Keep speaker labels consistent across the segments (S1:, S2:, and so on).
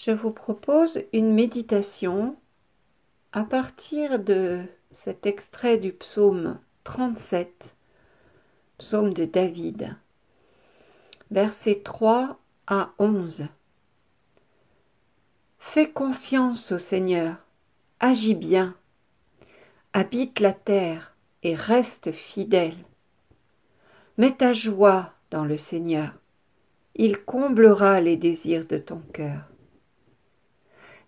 S1: Je vous propose une méditation à partir de cet extrait du psaume 37, psaume de David, versets 3 à 11. Fais confiance au Seigneur, agis bien, habite la terre et reste fidèle. Mets ta joie dans le Seigneur, il comblera les désirs de ton cœur.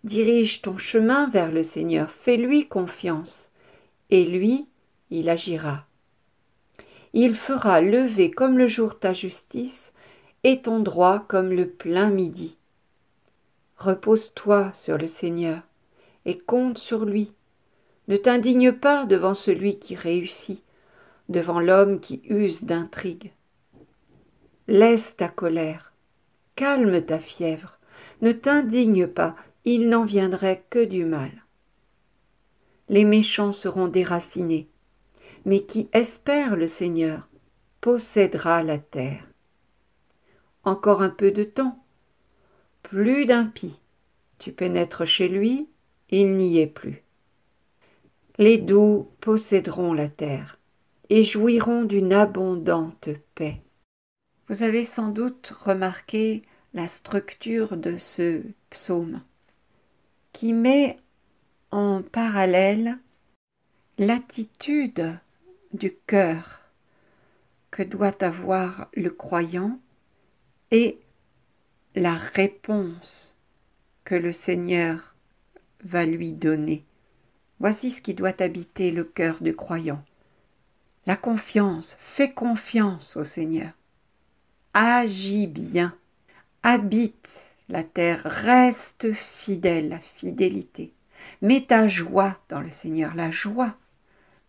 S1: Dirige ton chemin vers le Seigneur, fais-lui confiance, et lui, il agira. Il fera lever comme le jour ta justice, et ton droit comme le plein midi. Repose-toi sur le Seigneur, et compte sur lui. Ne t'indigne pas devant celui qui réussit, devant l'homme qui use d'intrigue. Laisse ta colère, calme ta fièvre, ne t'indigne pas, il n'en viendrait que du mal. Les méchants seront déracinés, mais qui espère le Seigneur possédera la terre. Encore un peu de temps, plus d'impies, tu pénètres chez lui, il n'y est plus. Les doux posséderont la terre et jouiront d'une abondante paix. Vous avez sans doute remarqué la structure de ce psaume qui met en parallèle l'attitude du cœur que doit avoir le croyant et la réponse que le Seigneur va lui donner. Voici ce qui doit habiter le cœur du croyant. La confiance, fais confiance au Seigneur. Agis bien, habite la terre, reste fidèle, la fidélité. Mets ta joie dans le Seigneur, la joie.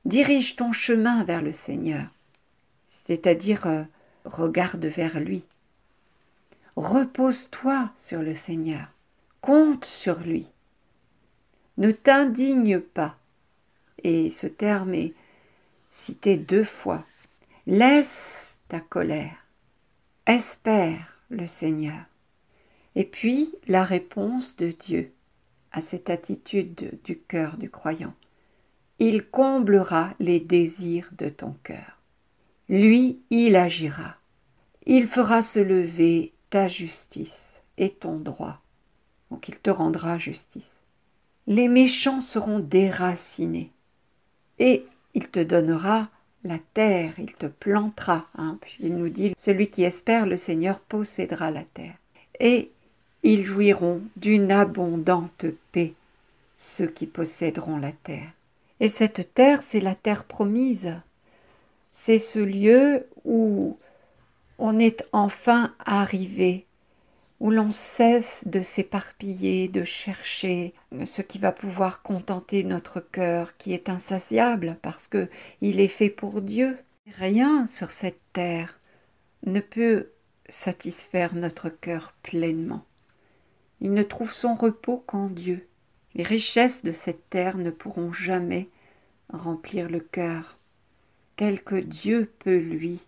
S1: Dirige ton chemin vers le Seigneur, c'est-à-dire regarde vers lui. Repose-toi sur le Seigneur, compte sur lui. Ne t'indigne pas, et ce terme est cité 2 fois. Laisse ta colère, espère le Seigneur. Et puis la réponse de Dieu à cette attitude du cœur du croyant. Il comblera les désirs de ton cœur. Lui, il agira. Il fera se lever ta justice et ton droit. Donc il te rendra justice. Les méchants seront déracinés et il te donnera la terre, il te plantera. Puis il nous dit, celui qui espère le Seigneur possédera la terre. Et ils jouiront d'une abondante paix, ceux qui posséderont la terre. Et cette terre, c'est la terre promise. C'est ce lieu où on est enfin arrivé, où l'on cesse de s'éparpiller, de chercher ce qui va pouvoir contenter notre cœur, qui est insatiable parce qu'il est fait pour Dieu. Rien sur cette terre ne peut satisfaire notre cœur pleinement. Il ne trouve son repos qu'en Dieu. Les richesses de cette terre ne pourront jamais remplir le cœur, tel que Dieu peut, lui,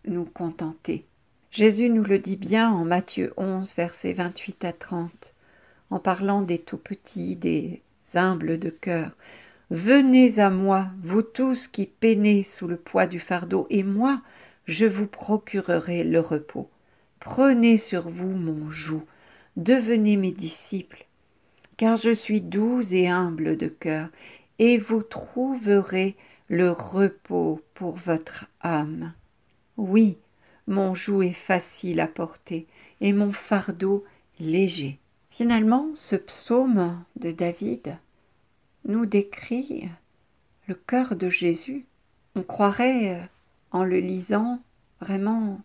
S1: nous contenter. Jésus nous le dit bien en Matthieu 11, versets 28 à 30, en parlant des tout-petits, des humbles de cœur. « Venez à moi, vous tous qui peinez sous le poids du fardeau, et moi, je vous procurerai le repos. Prenez sur vous mon joug, devenez mes disciples, car je suis doux et humble de cœur, et vous trouverez le repos pour votre âme. Oui, mon joug est facile à porter, et mon fardeau léger. » Finalement, ce psaume de David nous décrit le cœur de Jésus. On croirait, en le lisant, vraiment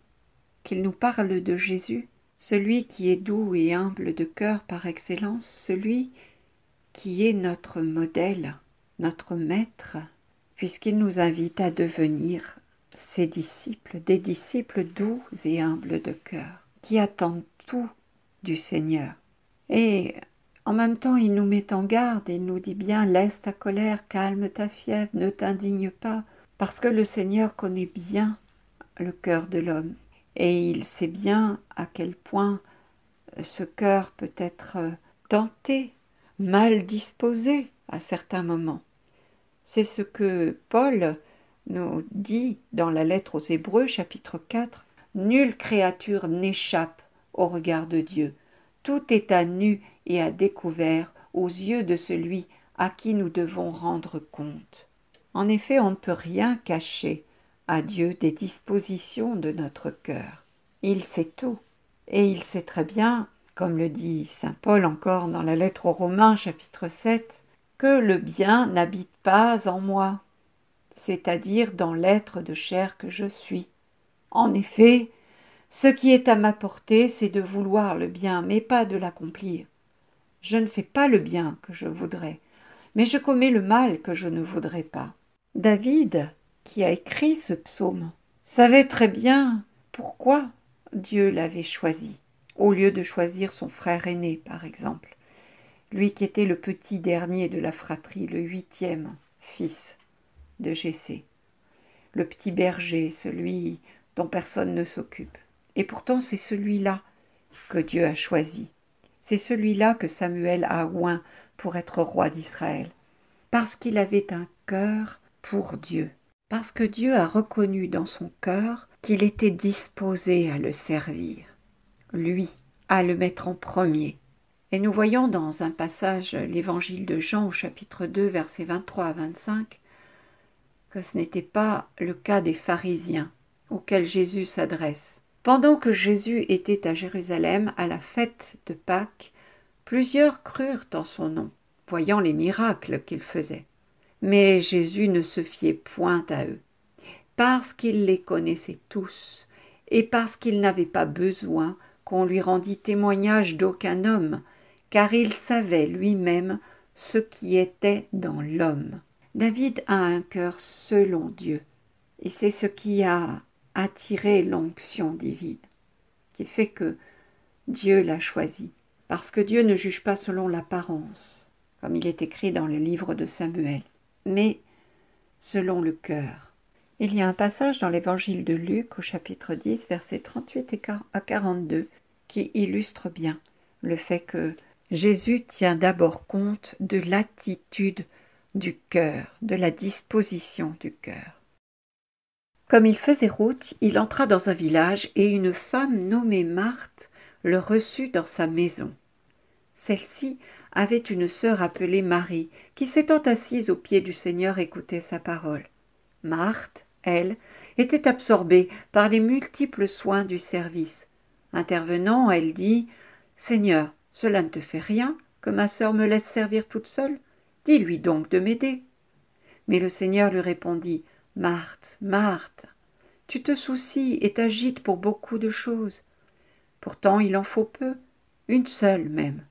S1: qu'il nous parle de Jésus, celui qui est doux et humble de cœur par excellence, celui qui est notre modèle, notre maître, puisqu'il nous invite à devenir ses disciples, des disciples doux et humbles de cœur, qui attendent tout du Seigneur. Et en même temps, il nous met en garde, il nous dit bien, laisse ta colère, calme ta fièvre, ne t'indigne pas, parce que le Seigneur connaît bien le cœur de l'homme, et il sait bien à quel point ce cœur peut être tenté, mal disposé à certains moments. C'est ce que Paul nous dit dans la lettre aux Hébreux, chapitre 4. « Nulle créature n'échappe au regard de Dieu. Tout est à nu et à découvert aux yeux de celui à qui nous devons rendre compte. » En effet, on ne peut rien cacher à Dieu des dispositions de notre cœur. Il sait tout, et il sait très bien, comme le dit saint Paul encore dans la lettre aux Romains, chapitre 7, que le bien n'habite pas en moi, c'est-à-dire dans l'être de chair que je suis. En effet, ce qui est à ma portée, c'est de vouloir le bien, mais pas de l'accomplir. Je ne fais pas le bien que je voudrais, mais je commets le mal que je ne voudrais pas. David, qui a écrit ce psaume, savait très bien pourquoi Dieu l'avait choisi, au lieu de choisir son frère aîné, par exemple, lui qui était le petit dernier de la fratrie, le 8e fils de Jessé, le petit berger, celui dont personne ne s'occupe. Et pourtant, c'est celui-là que Dieu a choisi. C'est celui-là que Samuel a oint pour être roi d'Israël, parce qu'il avait un cœur pour Dieu, parce que Dieu a reconnu dans son cœur qu'il était disposé à le servir, lui, à le mettre en premier. Et nous voyons dans un passage, l'évangile de Jean au chapitre 2, versets 23 à 25, que ce n'était pas le cas des pharisiens auxquels Jésus s'adresse. Pendant que Jésus était à Jérusalem à la fête de Pâques, plusieurs crurent en son nom, voyant les miracles qu'il faisait. Mais Jésus ne se fiait point à eux, parce qu'il les connaissait tous, et parce qu'il n'avait pas besoin qu'on lui rendît témoignage d'aucun homme, car il savait lui-même ce qui était dans l'homme. David a un cœur selon Dieu, et c'est ce qui a attiré l'onction divine, qui fait que Dieu l'a choisi, parce que Dieu ne juge pas selon l'apparence, comme il est écrit dans le livre de Samuel, mais selon le cœur. Il y a un passage dans l'évangile de Luc au chapitre 10, versets 38 à 42, qui illustre bien le fait que Jésus tient d'abord compte de l'attitude du cœur, de la disposition du cœur. Comme il faisait route, il entra dans un village et une femme nommée Marthe le reçut dans sa maison. Celle-ci avait une sœur appelée Marie, qui s'étant assise aux pieds du Seigneur écoutait sa parole. Marthe, elle, était absorbée par les multiples soins du service. Intervenant, elle dit « Seigneur, cela ne te fait rien que ma sœur me laisse servir toute seule? Dis-lui donc de m'aider. » Mais le Seigneur lui répondit « Marthe, Marthe, tu te soucies et t'agites pour beaucoup de choses. Pourtant il en faut peu, une seule même.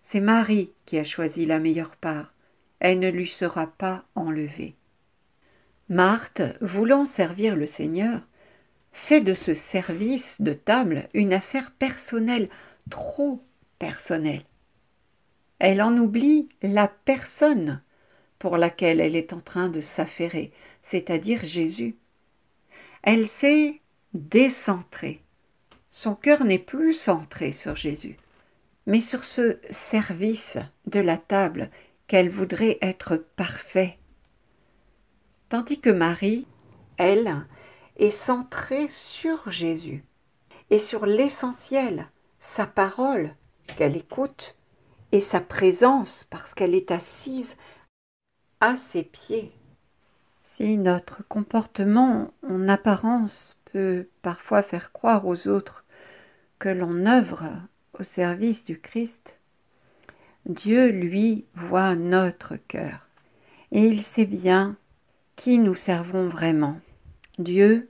S1: C'est Marie qui a choisi la meilleure part, elle ne lui sera pas enlevée. » Marthe, voulant servir le Seigneur, fait de ce service de table une affaire personnelle, trop personnelle. Elle en oublie la personne pour laquelle elle est en train de s'affairer, c'est-à-dire Jésus. Elle s'est décentrée. Son cœur n'est plus centré sur Jésus, mais sur ce service de la table qu'elle voudrait être parfait. Tandis que Marie, elle, est centrée sur Jésus et sur l'essentiel, sa parole qu'elle écoute et sa présence parce qu'elle est assise à ses pieds. Si notre comportement en apparence peut parfois faire croire aux autres que l'on œuvre au service du Christ, Dieu, lui, voit notre cœur et il sait bien qui nous servons vraiment, Dieu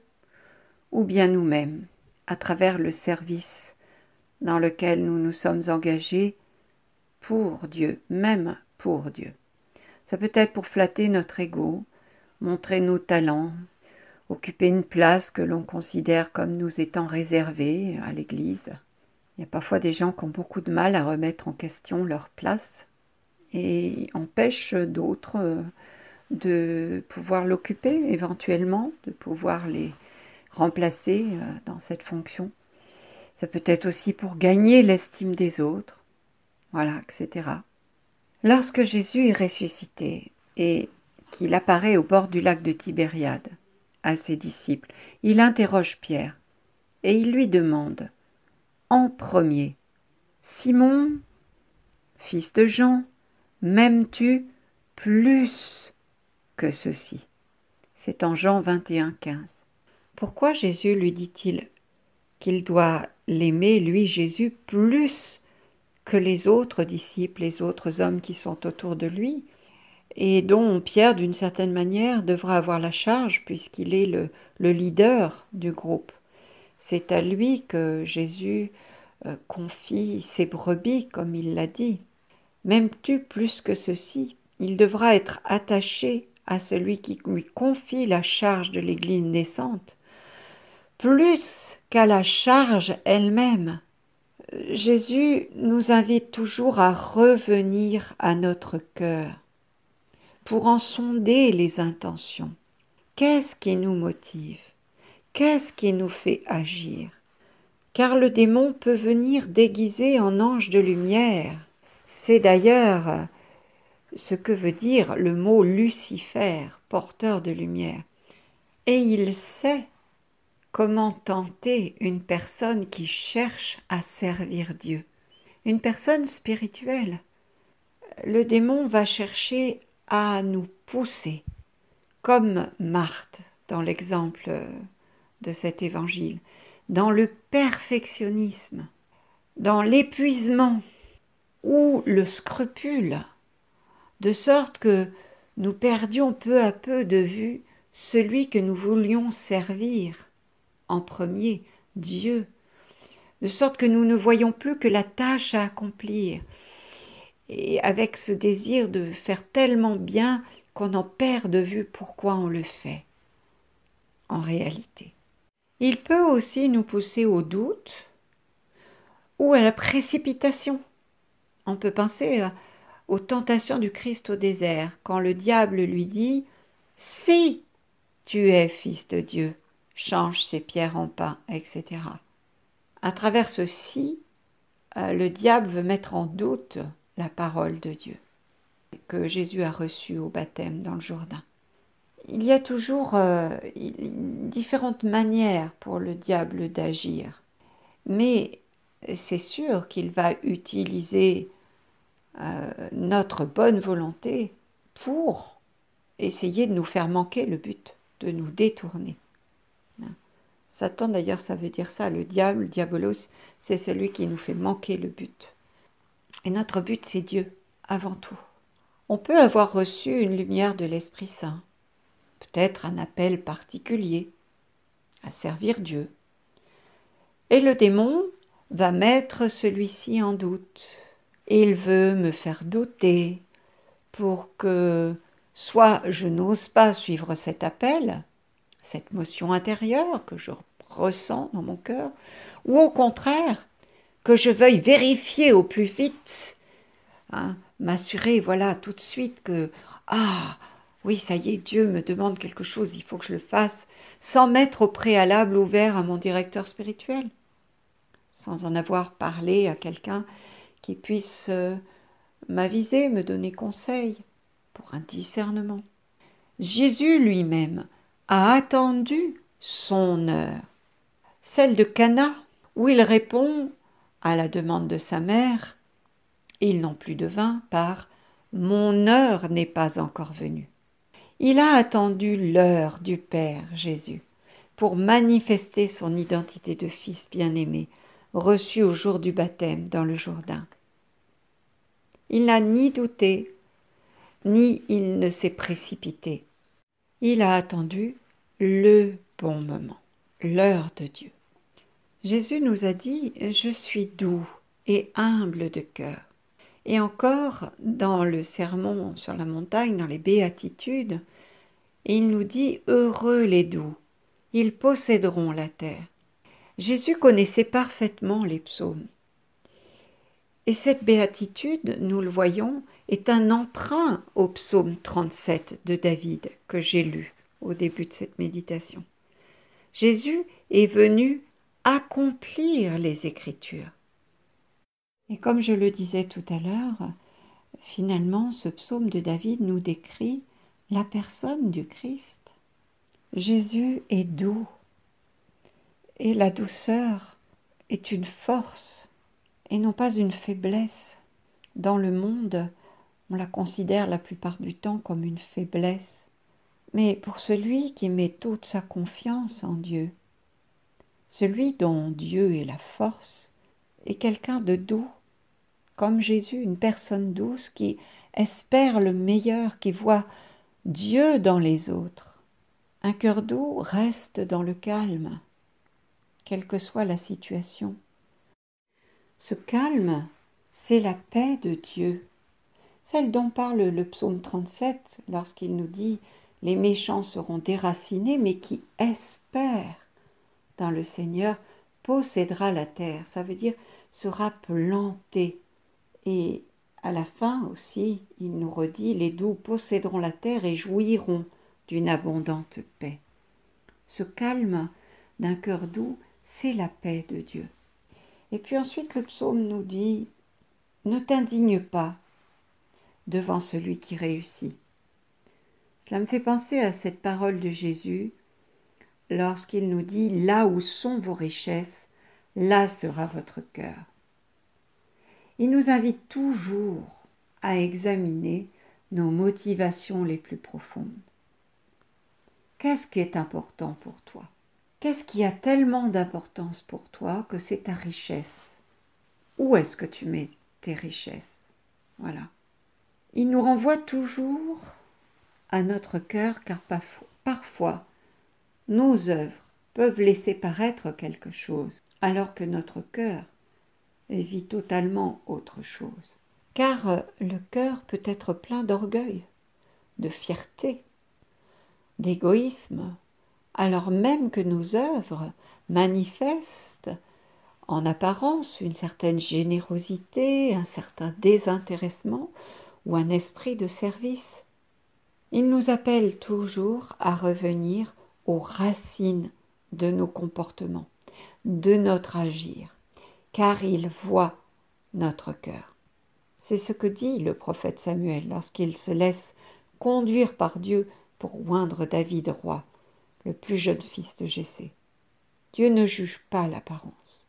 S1: ou bien nous-mêmes, à travers le service dans lequel nous nous sommes engagés pour Dieu, même pour Dieu. Ça peut être pour flatter notre ego, montrer nos talents, occuper une place que l'on considère comme nous étant réservée à l'Église. Il y a parfois des gens qui ont beaucoup de mal à remettre en question leur place et empêchent d'autres de pouvoir l'occuper éventuellement, de pouvoir les remplacer dans cette fonction. Ça peut être aussi pour gagner l'estime des autres, voilà, etc. Lorsque Jésus est ressuscité et qu'il apparaît au bord du lac de Tibériade à ses disciples, il interroge Pierre et il lui demande en premier, « Simon, fils de Jean, m'aimes-tu plus que ceci ?» C'est en Jean 21, 15. Pourquoi Jésus lui dit-il qu'il doit l'aimer, lui, Jésus, plus que les autres disciples, les autres hommes qui sont autour de lui, et dont Pierre, d'une certaine manière, devra avoir la charge puisqu'il est le leader du groupe. C'est à lui que Jésus confie ses brebis, comme il l'a dit. M'aimes-tu plus que ceci? Il devra être attaché à celui qui lui confie la charge de l'Église naissante, plus qu'à la charge elle-même. Jésus nous invite toujours à revenir à notre cœur pour en sonder les intentions. Qu'est-ce qui nous motive? Qu'est-ce qui nous fait agir? Car le démon peut venir déguisé en ange de lumière. C'est d'ailleurs ce que veut dire le mot Lucifer, porteur de lumière. Et il sait comment tenter une personne qui cherche à servir Dieu, une personne spirituelle. Le démon va chercher à nous pousser, comme Marthe dans l'exemple de cet évangile, dans le perfectionnisme, dans l'épuisement ou le scrupule, de sorte que nous perdions peu à peu de vue celui que nous voulions servir en premier, Dieu, de sorte que nous ne voyons plus que la tâche à accomplir, et avec ce désir de faire tellement bien qu'on en perd de vue pourquoi on le fait, en réalité. Il peut aussi nous pousser au doute ou à la précipitation. On peut penser aux tentations du Christ au désert, quand le diable lui dit « Si tu es fils de Dieu, change ces pierres en pain, etc. » À travers ceci, le diable veut mettre en doute la parole de Dieu que Jésus a reçue au baptême dans le Jourdain. Il y a toujours différentes manières pour le diable d'agir, mais c'est sûr qu'il va utiliser notre bonne volonté pour essayer de nous faire manquer le but, de nous détourner. Satan d'ailleurs, ça veut dire ça, le diable, le diabolos, c'est celui qui nous fait manquer le but. Et notre but, c'est Dieu, avant tout. On peut avoir reçu une lumière de l'Esprit Saint, peut-être un appel particulier à servir Dieu. Et le démon va mettre celui-ci en doute. Il veut me faire douter pour que soit je n'ose pas suivre cet appel, cette motion intérieure que je ressens dans mon cœur, ou au contraire, que je veuille vérifier au plus vite, m'assurer, voilà, tout de suite que, oui, ça y est, Dieu me demande quelque chose, il faut que je le fasse, sans mettre au préalable ouvert à mon directeur spirituel, sans en avoir parlé à quelqu'un qui puisse m'aviser, me donner conseil pour un discernement. Jésus lui-même a attendu son heure, celle de Cana, où il répond à la demande de sa mère « Ils n'ont plus de vin » par « Mon heure n'est pas encore venue ». Il a attendu l'heure du Père, Jésus, pour manifester son identité de fils bien-aimé, reçu au jour du baptême dans le Jourdain. Il n'a ni douté, ni il ne s'est précipité. Il a attendu le bon moment, l'heure de Dieu. Jésus nous a dit « Je suis doux et humble de cœur ». Et encore, dans le sermon sur la montagne, dans les béatitudes, il nous dit « Heureux les doux, ils posséderont la terre ». Jésus connaissait parfaitement les psaumes. Et cette béatitude, nous le voyons, est un emprunt au psaume 37 de David que j'ai lu au début de cette méditation. Jésus est venu accomplir les Écritures. Et comme je le disais tout à l'heure, finalement, ce psaume de David nous décrit la personne du Christ. Jésus est doux et la douceur est une force et non pas une faiblesse. Dans le monde, on la considère la plupart du temps comme une faiblesse. Mais pour celui qui met toute sa confiance en Dieu, celui dont Dieu est la force, est quelqu'un de doux, comme Jésus, une personne douce qui espère le meilleur, qui voit Dieu dans les autres. Un cœur doux reste dans le calme, quelle que soit la situation. Ce calme, c'est la paix de Dieu, celle dont parle le psaume 37 lorsqu'il nous dit « Les méchants seront déracinés, mais qui espère dans le Seigneur possédera la terre ». Ça veut dire sera planté. Et à la fin aussi, il nous redit « Les doux posséderont la terre et jouiront d'une abondante paix ». Ce calme d'un cœur doux, c'est la paix de Dieu. Et puis ensuite, le psaume nous dit « Ne t'indigne pas devant celui qui réussit ». Cela me fait penser à cette parole de Jésus lorsqu'il nous dit « Là où sont vos richesses, là sera votre cœur ». Il nous invite toujours à examiner nos motivations les plus profondes. Qu'est-ce qui est important pour toi ? Qu'est-ce qui a tellement d'importance pour toi que c'est ta richesse ? Où est-ce que tu mets tes richesses ? Voilà. Il nous renvoie toujours à notre cœur, car parfois, nos œuvres peuvent laisser paraître quelque chose, alors que notre cœur vit totalement autre chose. Car le cœur peut être plein d'orgueil, de fierté, d'égoïsme, alors même que nos œuvres manifestent en apparence une certaine générosité, un certain désintéressement ou un esprit de service. Il nous appelle toujours à revenir aux racines de nos comportements, de notre agir, car il voit notre cœur. C'est ce que dit le prophète Samuel lorsqu'il se laisse conduire par Dieu pour oindre David roi, le plus jeune fils de Jessé. Dieu ne juge pas l'apparence,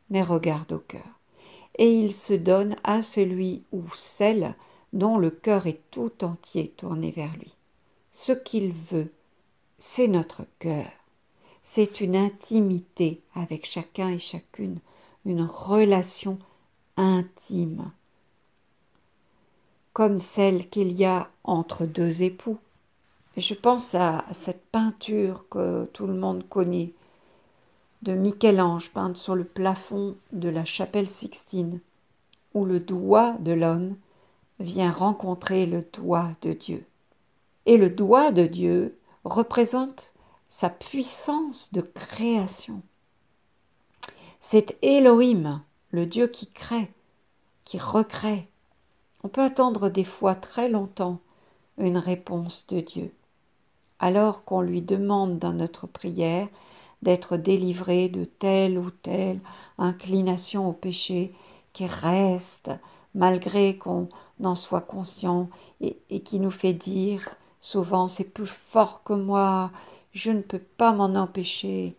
S1: mais regarde au cœur, et il se donne à celui ou celle dont le cœur est tout entier tourné vers lui. Ce qu'il veut, c'est notre cœur. C'est une intimité avec chacun et chacune, une relation intime, comme celle qu'il y a entre deux époux. Et je pense à cette peinture que tout le monde connaît, de Michel-Ange, peinte sur le plafond de la chapelle Sixtine, où le doigt de l'homme vient rencontrer le doigt de Dieu. Et le doigt de Dieu représente sa puissance de création. C'est Elohim, le Dieu qui crée, qui recrée. On peut attendre des fois très longtemps une réponse de Dieu, alors qu'on lui demande dans notre prière d'être délivré de telle ou telle inclination au péché qui reste malgré qu'on en soit conscient et qui nous fait dire souvent c'est plus fort que moi, je ne peux pas m'en empêcher,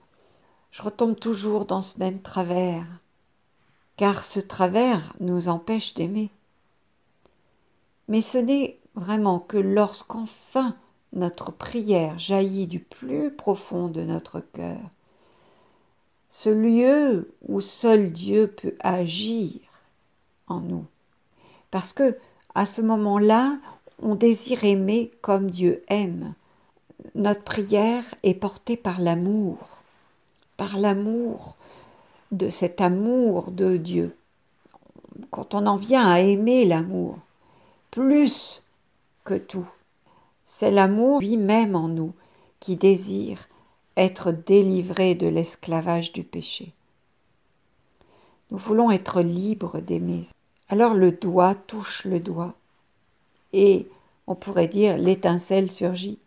S1: je retombe toujours dans ce même travers, car ce travers nous empêche d'aimer. Mais ce n'est vraiment que lorsqu'enfin notre prière jaillit du plus profond de notre cœur, ce lieu où seul Dieu peut agir en nous. Parce que à ce moment-là, on désire aimer comme Dieu aime. Notre prière est portée par l'amour de cet amour de Dieu. Quand on en vient à aimer l'amour, plus que tout, c'est l'amour lui-même en nous qui désire être délivré de l'esclavage du péché. Nous voulons être libres d'aimer. Alors le doigt touche le doigt et on pourrait dire l'étincelle surgit.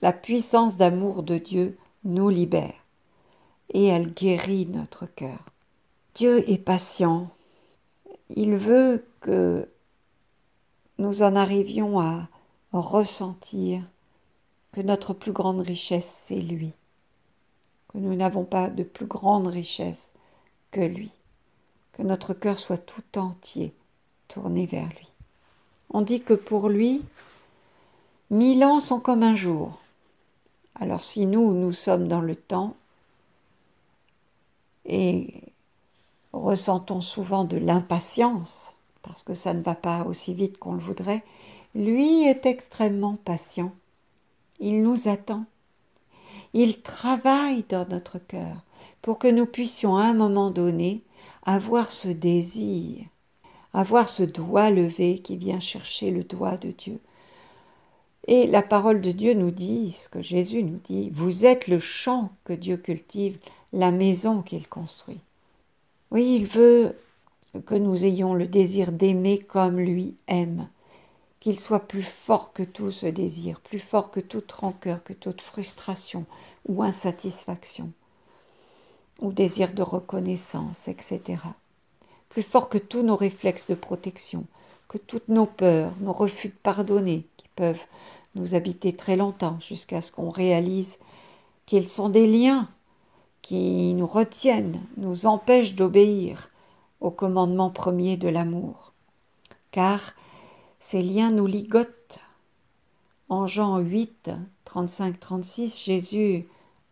S1: La puissance d'amour de Dieu nous libère et elle guérit notre cœur. Dieu est patient. Il veut que nous en arrivions à ressentir que notre plus grande richesse, c'est lui, que nous n'avons pas de plus grande richesse que lui, que notre cœur soit tout entier tourné vers lui. On dit que pour lui, 1000 ans sont comme un jour. Alors si nous sommes dans le temps et ressentons souvent de l'impatience, parce que ça ne va pas aussi vite qu'on le voudrait, lui est extrêmement patient. Il nous attend. Il travaille dans notre cœur pour que nous puissions à un moment donné avoir ce désir, avoir ce doigt levé qui vient chercher le doigt de Dieu. Et la parole de Dieu nous dit, ce que Jésus nous dit, vous êtes le champ que Dieu cultive, la maison qu'il construit. Oui, il veut que nous ayons le désir d'aimer comme lui aime, qu'il soit plus fort que tout ce désir, plus fort que toute rancœur, que toute frustration ou insatisfaction, ou désir de reconnaissance, etc. Plus fort que tous nos réflexes de protection, que toutes nos peurs, nos refus de pardonner, qui peuvent nous habiter très longtemps jusqu'à ce qu'on réalise qu'ils sont des liens qui nous retiennent, nous empêchent d'obéir au commandement premier de l'amour. Car ces liens nous ligotent. En Jean 8, 35-36, Jésus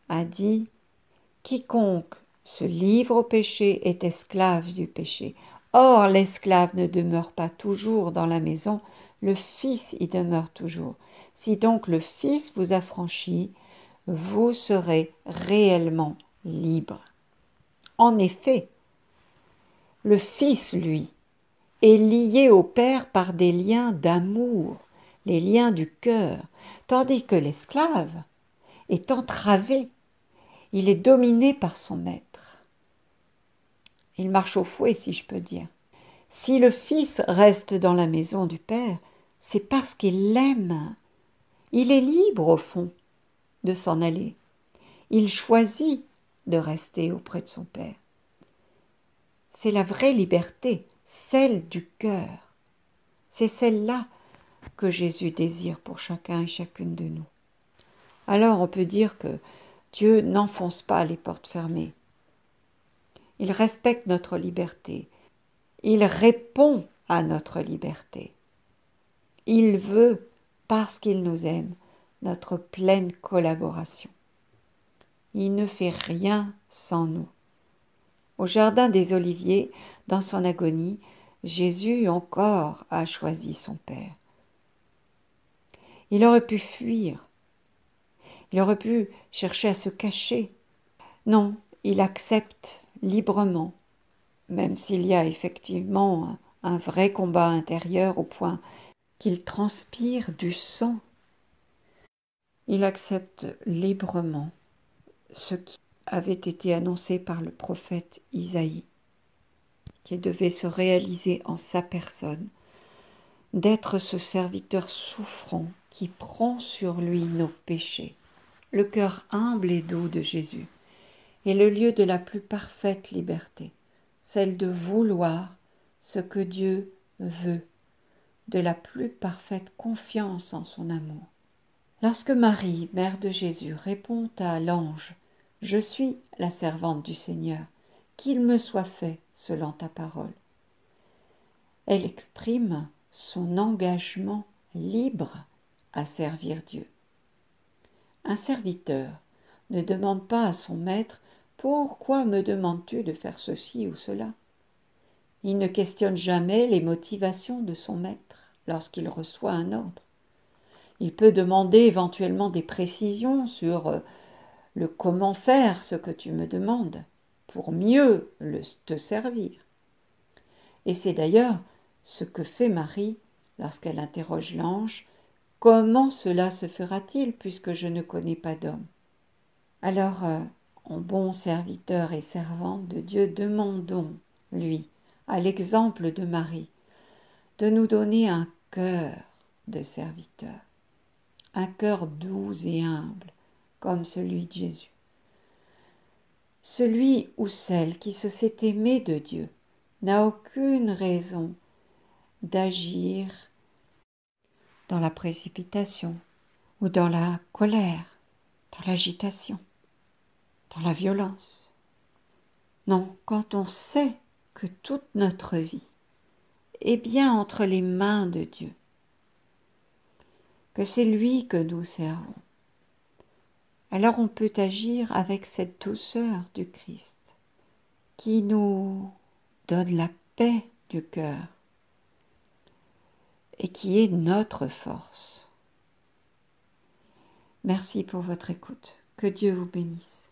S1: a dit « Quiconque se livre au péché est esclave du péché. Or, l'esclave ne demeure pas toujours dans la maison, le Fils y demeure toujours. Si donc le Fils vous affranchit, vous serez réellement libre. » En effet, le Fils, lui, est lié au Père par des liens d'amour, les liens du cœur, tandis que l'esclave est entravé, il est dominé par son maître. Il marche au fouet, si je peux dire. Si le Fils reste dans la maison du Père, c'est parce qu'il l'aime. Il est libre, au fond, de s'en aller. Il choisit de rester auprès de son Père. C'est la vraie liberté, celle du cœur. C'est celle-là que Jésus désire pour chacun et chacune de nous. Alors on peut dire que Dieu n'enfonce pas les portes fermées. Il respecte notre liberté. Il répond à notre liberté. Il veut, parce qu'il nous aime, notre pleine collaboration. Il ne fait rien sans nous. Au jardin des Oliviers, dans son agonie, Jésus encore a choisi son Père. Il aurait pu fuir. Il aurait pu chercher à se cacher. Non, il accepte librement, même s'il y a effectivement un vrai combat intérieur au point qu'il transpire du sang. Il accepte librement ce qui avait été annoncé par le prophète Isaïe, qui devait se réaliser en sa personne, d'être ce serviteur souffrant qui prend sur lui nos péchés. Le cœur humble et doux de Jésus est le lieu de la plus parfaite liberté, celle de vouloir ce que Dieu veut, de la plus parfaite confiance en son amour. Lorsque Marie, mère de Jésus, répond à l'ange « Je suis la servante du Seigneur, qu'il me soit fait selon ta parole », elle exprime son engagement libre à servir Dieu. Un serviteur ne demande pas à son maître « Pourquoi me demandes-tu de faire ceci ou cela ?» Il ne questionne jamais les motivations de son maître lorsqu'il reçoit un ordre. Il peut demander éventuellement des précisions sur le comment faire ce que tu me demandes pour mieux te servir. Et c'est d'ailleurs ce que fait Marie lorsqu'elle interroge l'ange « Comment cela se fera-t-il puisque je ne connais pas d'homme ?» Alors, en bon serviteur et servant de Dieu, demandons, lui, à l'exemple de Marie, de nous donner un cœur de serviteur, un cœur doux et humble, comme celui de Jésus. Celui ou celle qui se sait aimé de Dieu n'a aucune raison d'agir dans la précipitation ou dans la colère, dans l'agitation, dans la violence. Non, quand on sait que toute notre vie est bien entre les mains de Dieu, que c'est lui que nous servons, alors on peut agir avec cette douceur du Christ qui nous donne la paix du cœur et qui est notre force. Merci pour votre écoute. Que Dieu vous bénisse.